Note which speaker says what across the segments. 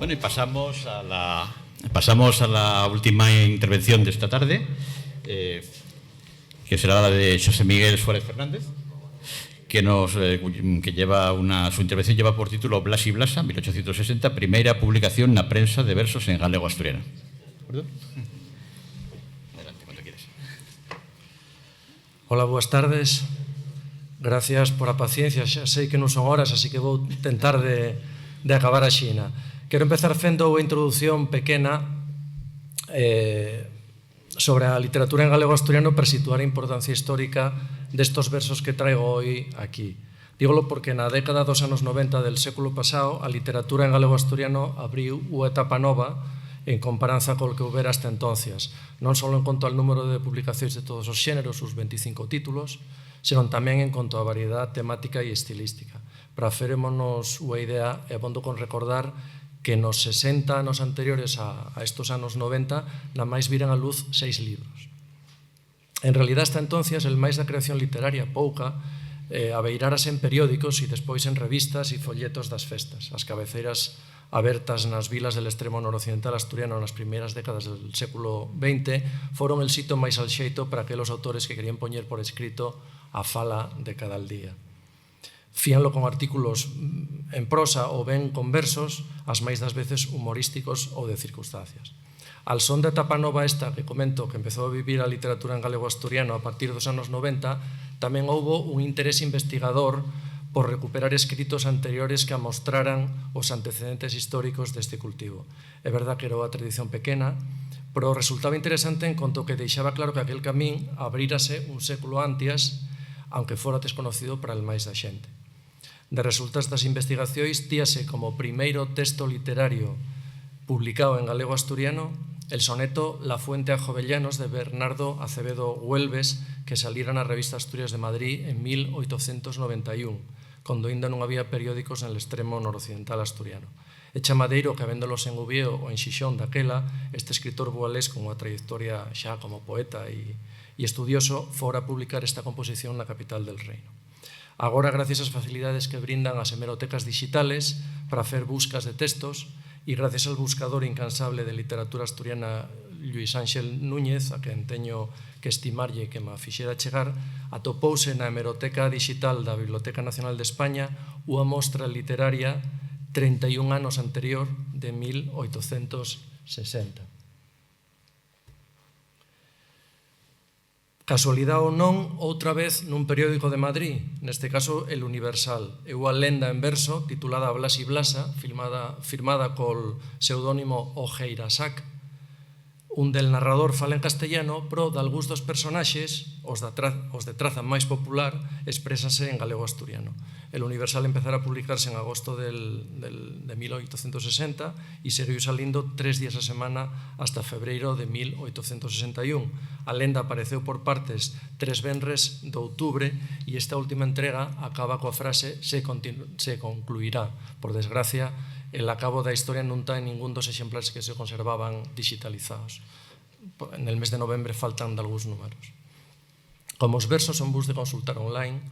Speaker 1: Bueno, y pasamos a la última intervención de esta tarde, que será la de José Miguel Suárez Fernández, que su intervención lleva por título Blas y Blasa, 1860, primeira publicación na prensa de versos en galego asturiano. Adelante, cuando quieres.
Speaker 2: Hola, boas tardes. Gracias por a paciencia. Xa sei que non son horas, así que vou tentar de acabar a xina. Quero empezar fendo unha introdución pequena sobre a literatura en galego asturiano para situar a importancia histórica destos versos que traigo hoy aquí. Dígolo porque na década dos anos 90 del século pasado a literatura en galego asturiano abriu unha etapa nova en comparanza col que houbera hasta entonces, non só en conto ao número de publicacións de todos os xéneros, os 25 títulos, senón tamén en conto a variedade temática e estilística. Para ferémonos unha idea, é bondo con recordar que nos 60 anos anteriores a estos anos 90 na máis viran a luz 6 libros. En realidad, hasta entonces, el máis da creación literaria pouca abeirárase en periódicos e despois en revistas e folletos das festas. As cabeceiras abertas nas vilas del extremo noroccidental asturiano nas primeiras décadas del século XX foron el sitio máis alxeito para aqueles autores que querían poñer por escrito a fala de cada día. Fíanlo con artículos en prosa ou ben con versos, as máis das veces humorísticos ou de circunstancias. Al son da etapa nova esta que comento que empezou a vivir a literatura en galego asturiano a partir dos anos 90, tamén houbo un interés investigador por recuperar escritos anteriores que amostraran os antecedentes históricos deste cultivo. É verdad que era unha tradición pequena, pero resultaba interesante en conto que deixaba claro que aquel camín abrírase un século antes, aunque fora desconocido para el máis da xente. De resultas das investigacións tíase como primeiro texto literario publicado en galego asturiano el soneto La fuente a Jovellanos de Bernardo Acevedo Huelves, que salira na revista Asturias de Madrid en 1891, cando ainda non había periódicos en el extremo noroccidental asturiano. É chamadeiro que, habéndolos en Ubieo ou en Xixón daquela, este escritor bualés con unha trayectoria xa como poeta e estudioso fora a publicar esta composición na capital del reino. Agora, gracias ás facilidades que brindan as hemerotecas digitales para fer buscas de textos e gracias ao buscador incansable de literatura asturiana Lluís Ángel Núñez, a quen teño que estimarlle que me fixera chegar, atopouse na hemeroteca digital da Biblioteca Nacional de España unha mostra literaria 31 anos anterior de 1860. Casualidade ou non, outra vez nun periódico de Madrid, neste caso El Universal, e unha lenda en verso titulada Blas y Blasa, firmada col pseudónimo Ojeirasac. Un del narrador fala en castellano, pero de algúns dos personaxes, os de traza máis popular, exprésase en galego asturiano. El Universal empezara a publicarse en agosto de 1860 e seguiu salindo 3 días a semana hasta febreiro de 1861. A lenda apareceu por partes 3 venres de outubro e esta última entrega acaba coa frase se concluirá. Por desgracia, el acabo da historia non está en ningún dos exemplares que se conservaban digitalizados. En el mes de novembro faltan de algúns números. Como os versos son bus de consultar online,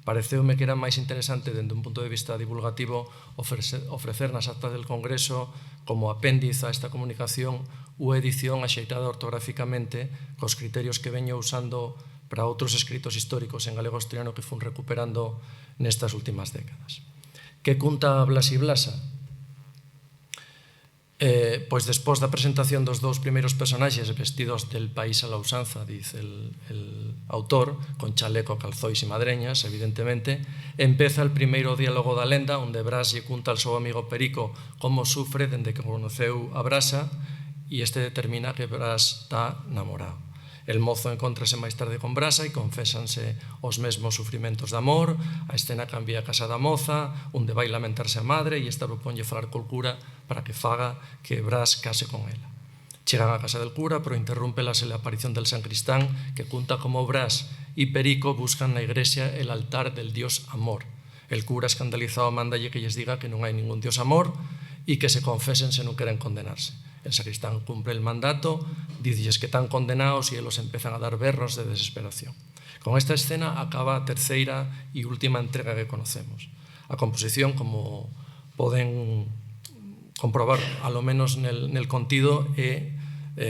Speaker 2: pareceume que era máis interesante dende un punto de vista divulgativo ofrecer nas actas del Congreso como apéndice a esta comunicación unha edición axeitada ortográficamente cos criterios que veño usando para outros escritos históricos en galego asturiano que fun recuperando nestas últimas décadas. Que conta Blas y Blasa? Pois despois da presentación dos dous primeiros personaxes vestidos del país a la usanza, dice el autor, con chaleco, calzois e madreñas, evidentemente, empeza el primeiro diálogo da lenda onde Blas lle conta ao seu amigo Perico como sufre dende que conoceu a Brasa e este determina que Blas está namorado. El mozo encontrase máis tarde con Brasa e confésanse os mesmos sufrimentos de amor. A escena cambia a casa da moza, onde vai lamentarse a madre e esta proponlle falar col cura para que faga que Blas case con ela. Chegan a casa del cura, pero interrúmpelas la aparición del sancristán que conta como Blas e Perico buscan na iglesia el altar del dios amor. El cura escandalizado mandalle que lles diga que non hai ningún dios amor e que se confesen se non queren condenarse. El sacristán cumple el mandato, dicelles que están condenados e eles empezan a dar berros de desesperación. Con esta escena acaba a terceira e última entrega que conocemos. A composición, como poden comprobar, alo menos nel contido, é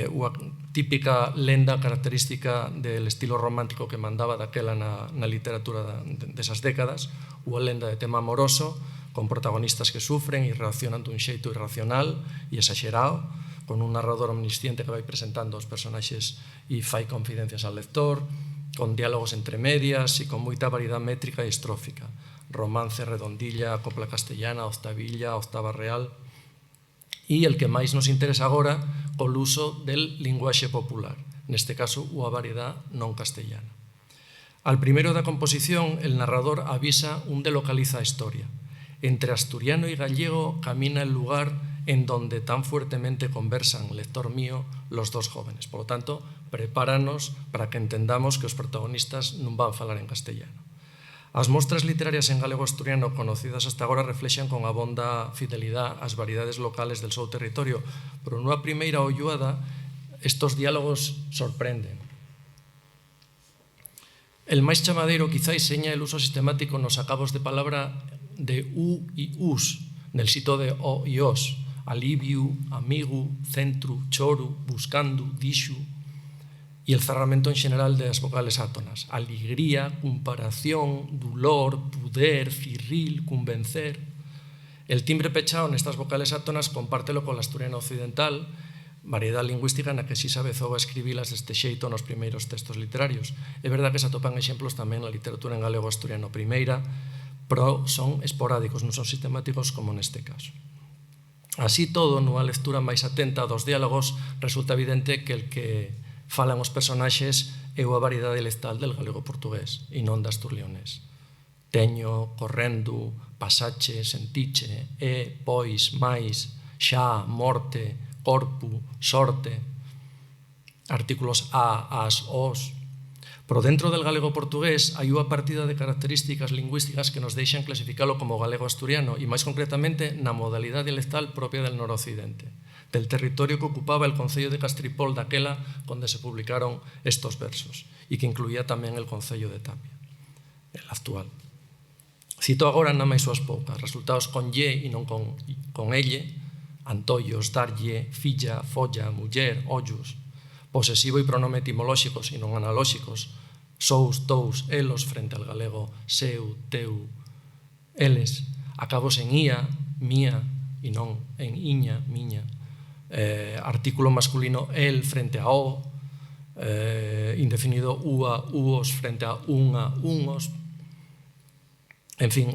Speaker 2: unha típica lenda característica del estilo romántico que mandaba daquela na literatura desas décadas, unha lenda de tema amoroso, con protagonistas que sufren e reaccionan dun xeito irracional e exagerado, con un narrador omnisciente que vai presentando os personaxes e fai confidencias al lector, con diálogos entre medias e con moita variedade métrica e estrófica. Romance, redondilla, copla castellana, octavilla, octava real. E el que máis nos interesa agora, co uso del linguaxe popular, neste caso, unha variedade non castellana. Al primeiro da composición, el narrador avisa onde localiza a historia. Entre asturiano y gallego camina el lugar en donde tan fuertemente conversan, lector mío, los dos jóvenes. Por lo tanto, prepáranos para que entendamos que os protagonistas non van falar en castellano. As mostras literarias en galego-asturiano conocidas hasta agora reflexan con abonda fidelidade as variedades locales del seu territorio, pero nunha primeira olluada estos diálogos sorprenden. El máis chamadeiro quizás seña el uso sistemático nos acabos de palabra de u e us, nel sitio de o e os, aliviu, amigo, centro, choru, buscando, dixu, e el cerramento en general das vocales átonas, alegría, comparación, dolor, poder, cirril, convencer. El timbre pechado nestas vocales átonas compártelo con la asturiana occidental, variedade lingüística na que si se avezou a escribilas deste xeito nos primeiros textos literarios. É verdad que se atopan exemplos tamén na literatura en galego-asturiano primeira, pero son esporádicos, non son sistemáticos como neste caso. Así todo, nunha lectura máis atenta dos diálogos, resulta evidente que el que falan os personaxes é unha variedade dialectal del galego-portugués e non das astur-leonés. Teño, correndo, pasache, sentiche, pois, máis, xa, morte, corpo, sorte, artículos a, as, os. Pero dentro del galego-portugués hai unha partida de características lingüísticas que nos deixan clasificalo como galego-asturiano e máis concretamente na modalidade dialectal propia del noroccidente, del territorio que ocupaba el concello de Castripol daquela onde se publicaron estos versos e que incluía tamén el concello de Tapia, el actual. Cito agora na máis súas poucas, resultados con lle e non con elle, antollos, darlle, filla, folla, muller, ollos, posesivo e pronome etimolóxicos e non analóxicos, sous, tous, elos frente al galego, seu, teu, eles, acabos en ía, mía e non en iña, miña, artículo masculino el frente a o, indefinido ua, uos frente a unha, unos, en fin,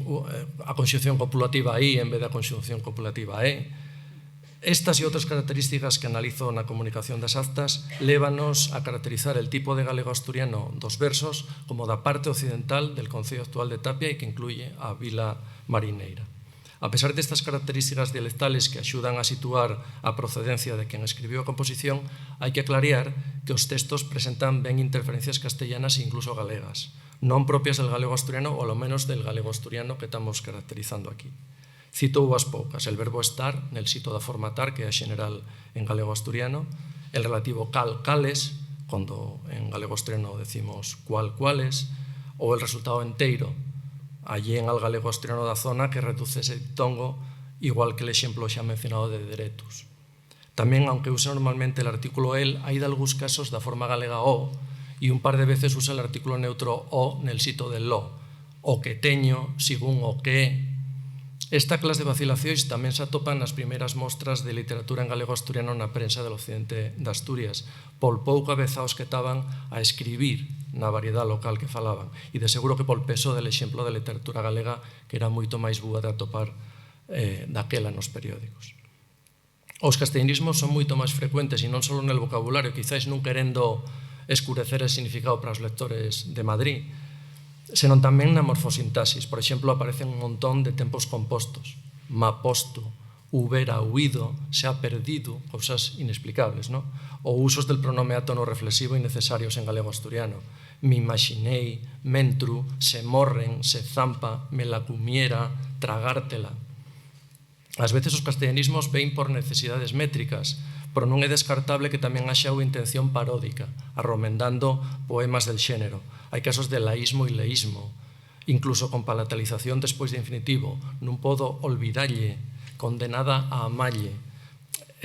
Speaker 2: a conxunción copulativa aí en vez da conxunción copulativa e. Estas e outras características que analizo na comunicación das actas lévanos a caracterizar el tipo de galego-asturiano dos versos como da parte occidental del concello actual de Tapia e que incluye a Vila Marineira. A pesar destas características dialectales que axudan a situar a procedencia de quen escribiu a composición, hai que aclarar que os textos presentan ben interferencias castellanas e incluso galegas, non propias del galego-asturiano ou ao menos del galego-asturiano que estamos caracterizando aquí. Cito unhas poucas, el verbo estar, nel sitio da forma tar, que é general en galego-asturiano, el relativo cal, cales, cando en galego-asturiano decimos cual, cuales, ou el resultado enteiro, allí en al galego-asturiano da zona que reduce ese tongo, igual que el exemplo xa mencionado de deretus. Tamén, aunque use normalmente el artículo el, hai de algúns casos da forma galega o, e un par de veces usa el artículo neutro o nel sitio del lo, o que teño, según o que. Esta clase de vacilacións tamén se atopan nas primeiras mostras de literatura en galego-asturiano na prensa del occidente de Asturias, pol pouco avezaos que estaban a escribir na variedade local que falaban, e de seguro que pol peso del exemplo de literatura galega que era moito máis boa de atopar daquela nos periódicos. Os castellanismos son moito máis frecuentes e non só nel vocabulario, quizás non querendo escurecer o significado para os lectores de Madrid, senón tamén na morfosintaxis. Por exemplo, aparecen un montón de tempos compostos. Ma posto, hubera huido, se ha perdido, cousas inexplicables, non? Ou usos del pronome átono reflexivo innecesarios en galego-asturiano. Me imaginei, mentru, se morren, se zampa, me la cumiera, tragártela. Ás veces os castellanismos ven por necesidades métricas, pero non é descartable que tamén haxa unha intención paródica, arromendando poemas del xénero. Hai casos de laísmo e leísmo, incluso con palatalización despois de infinitivo. Non podo olvidalle, condenada a amalle.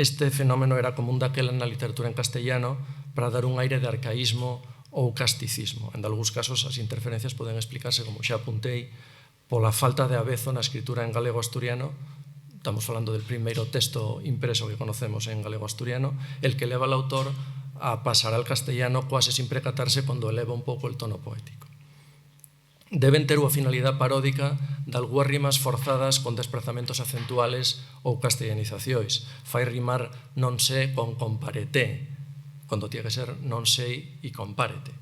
Speaker 2: Este fenómeno era común daquela na literatura en castellano para dar un aire de arcaísmo ou casticismo. En algúns casos as interferencias poden explicarse, como xa apuntei, pola falta de avezo na escritura en galego-asturiano. Estamos falando del primeiro texto impreso que conocemos en galego-asturiano, el que leva al autor a pasar al castellano quase sin precatarse cando eleva un pouco el tono poético. Deben ter unha finalidade paródica de algunhas rimas forzadas con desplazamentos acentuales ou castellanizacións. Fai rimar non sé con comparete, cando tiene que ser non sei e compárete.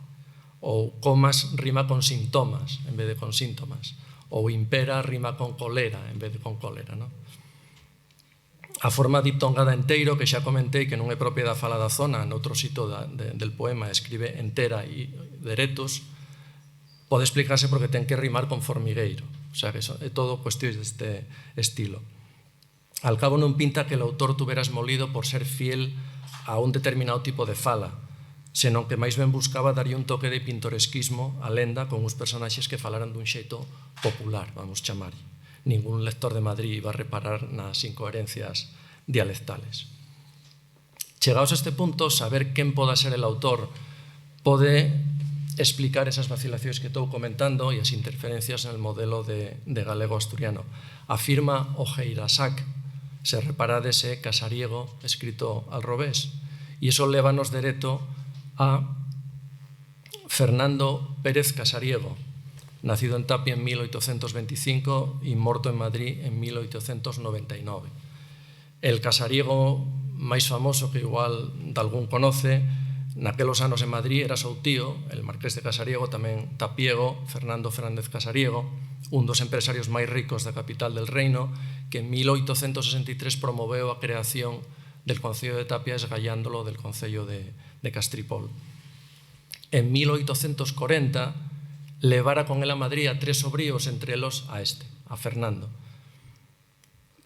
Speaker 2: Ou comas rima con sintomas en vez de con síntomas. Ou impera rima con colera en vez de con cólera, non? A forma diptongada enteiro, que xa comentei que non é propia da fala da zona, noutro sitio del poema escribe entera e deretos, pode explicarse porque ten que rimar con formigueiro. O sea, que é todo cuestións deste estilo. Al cabo non pinta que o autor tuveras molido por ser fiel a un determinado tipo de fala, senón que máis ben buscaba darlle un toque de pintoresquismo á lenda con uns personaxes que falaran dun xeito popular, vamos chamar. Ningún lector de Madrid iba a reparar nas incoherencias dialectales. Chegados a este punto, saber quen poda ser el autor pode explicar esas vacilacións que estou comentando e as interferencias en el modelo de galego-asturiano. Afirma Ojeirasac, se reparades é Casariego escrito al revés, e iso lévanos dereto a Fernando Pérez Casariego, nacido en Tapia en 1825 e morto en Madrid en 1899. El casariego máis famoso que igual de algún conoce, naquelos anos en Madrid era seu tío, el marqués de Casariego, tamén tapiego, Fernando Fernández Casariego, un dos empresarios máis ricos da capital del reino, que en 1863 promoveu a creación del Concello de Tapia esgallándolo del Concello de Castripol. En 1840 levara con él a Madrid a 3 sobríos, entre elos a Fernando,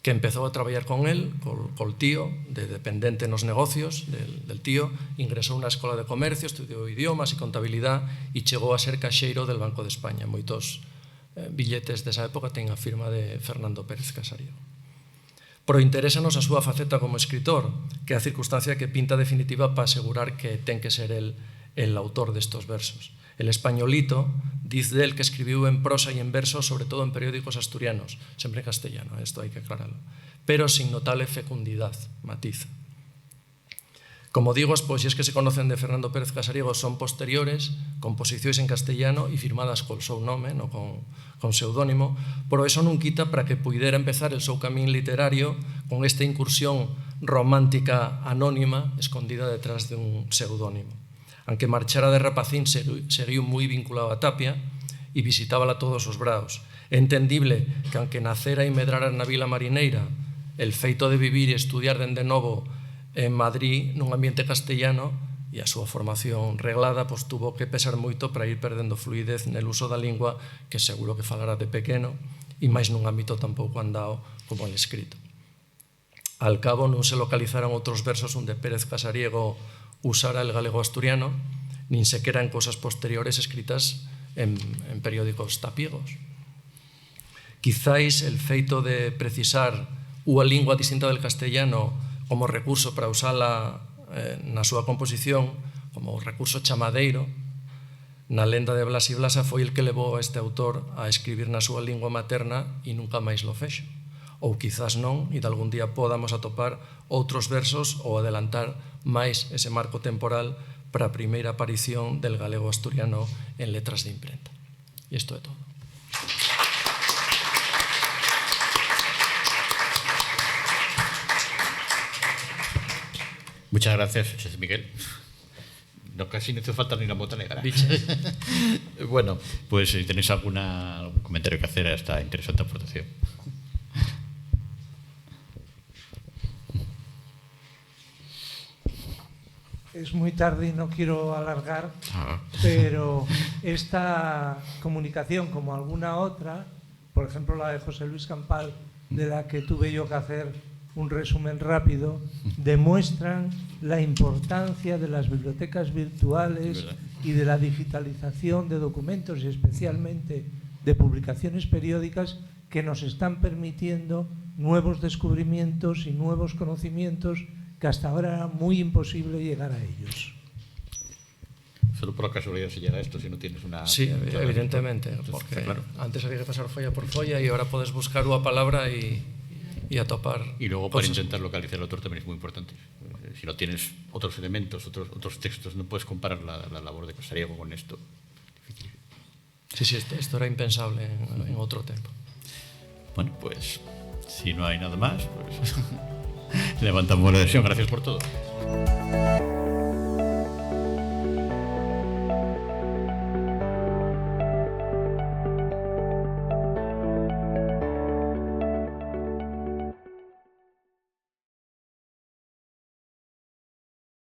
Speaker 2: que empezou a traballar con él, col tío, de dependente nos negocios del tío, ingresou na Escola de Comercio, estudiou idiomas e contabilidade e chegou a ser caxeiro del Banco de España. Moitos billetes desa época ten a firma de Fernando Pérez Casariego. Pero interésanos a súa faceta como escritor, que é a circunstancia que pinta definitiva para asegurar que ten que ser el autor destos versos. El Españolito diz del que escribiu en prosa e en verso, sobre todo en periódicos asturianos, sempre en castellano, isto hai que aclararlo, pero sin notable fecundidad, matiza. Como digo, as poesías que se conocen de Fernando Pérez Casariego son posteriores, composicións en castellano e firmadas col seu nome, non con pseudónimo, pero eso non quita para que puidera empezar el seu camín literario con esta incursión romántica anónima escondida detrás de un pseudónimo. Aunque marchara de rapacín, seguiu moi vinculado a Tapia e visitábala todos os braos. É entendible que, aunque nacera e medrara na Vila Marineira, el feito de vivir e estudiar dende novo en Madrid nun ambiente castellano e a súa formación reglada, pois tuvo que pesar moito para ir perdendo fluidez nel uso da lingua, que seguro que falara de pequeno, e máis nun ámbito tampouco andado como el escrito. Al cabo, non se localizaron outros versos onde Pérez Casariego usara el galego-asturiano, nin sequera en cousas posteriores escritas en periódicos tapiegos. Quizáis el feito de precisar unha lingua distinta del castellano como recurso para usala na súa composición, como recurso chamadeiro, na lenda de Blas y Blasa foi el que levou a este autor a escribir na súa lingua materna e nunca máis lo fexo. Ou quizás non, e de algún día podamos atopar outros versos ou adelantar máis ese marco temporal para a primeira aparición del galego asturiano en letras de imprenta. E isto é todo.
Speaker 1: Muchas gracias, José Miguel. No, casi no hizo falta ni una bota negra. Bueno, pues si tenéis algún comentario que hacer a esta interesante aportación.
Speaker 3: Es muy tarde y no quiero alargar, pero esta comunicación, como alguna otra, por ejemplo la de José Luis Campal, de la que tuve yo que hacer un resumen rápido, demuestran la importancia de las bibliotecas virtuales y de la digitalización de documentos y especialmente de publicaciones periódicas que nos están permitiendo nuevos descubrimientos y nuevos conocimientos que hasta ahora era muy imposible llegar a ellos.
Speaker 1: Solo por casualidad se llega a esto si no tienes una...
Speaker 2: Sí, evidentemente,
Speaker 1: Entonces,
Speaker 2: porque
Speaker 1: claro.
Speaker 2: antes había que pasar folla por folla y ahora puedes buscar una palabra y atopar.
Speaker 1: Y luego para
Speaker 2: cosas.
Speaker 1: intentar localizar el autor también es muy importante. Si no tienes otros elementos, otros textos, no puedes comparar la labor de Casariego con esto. Difícil.
Speaker 2: Sí, esto era impensable en otro tiempo.
Speaker 1: Bueno, pues si no hay nada más, pues levantamos la sesión. Gracias por todo.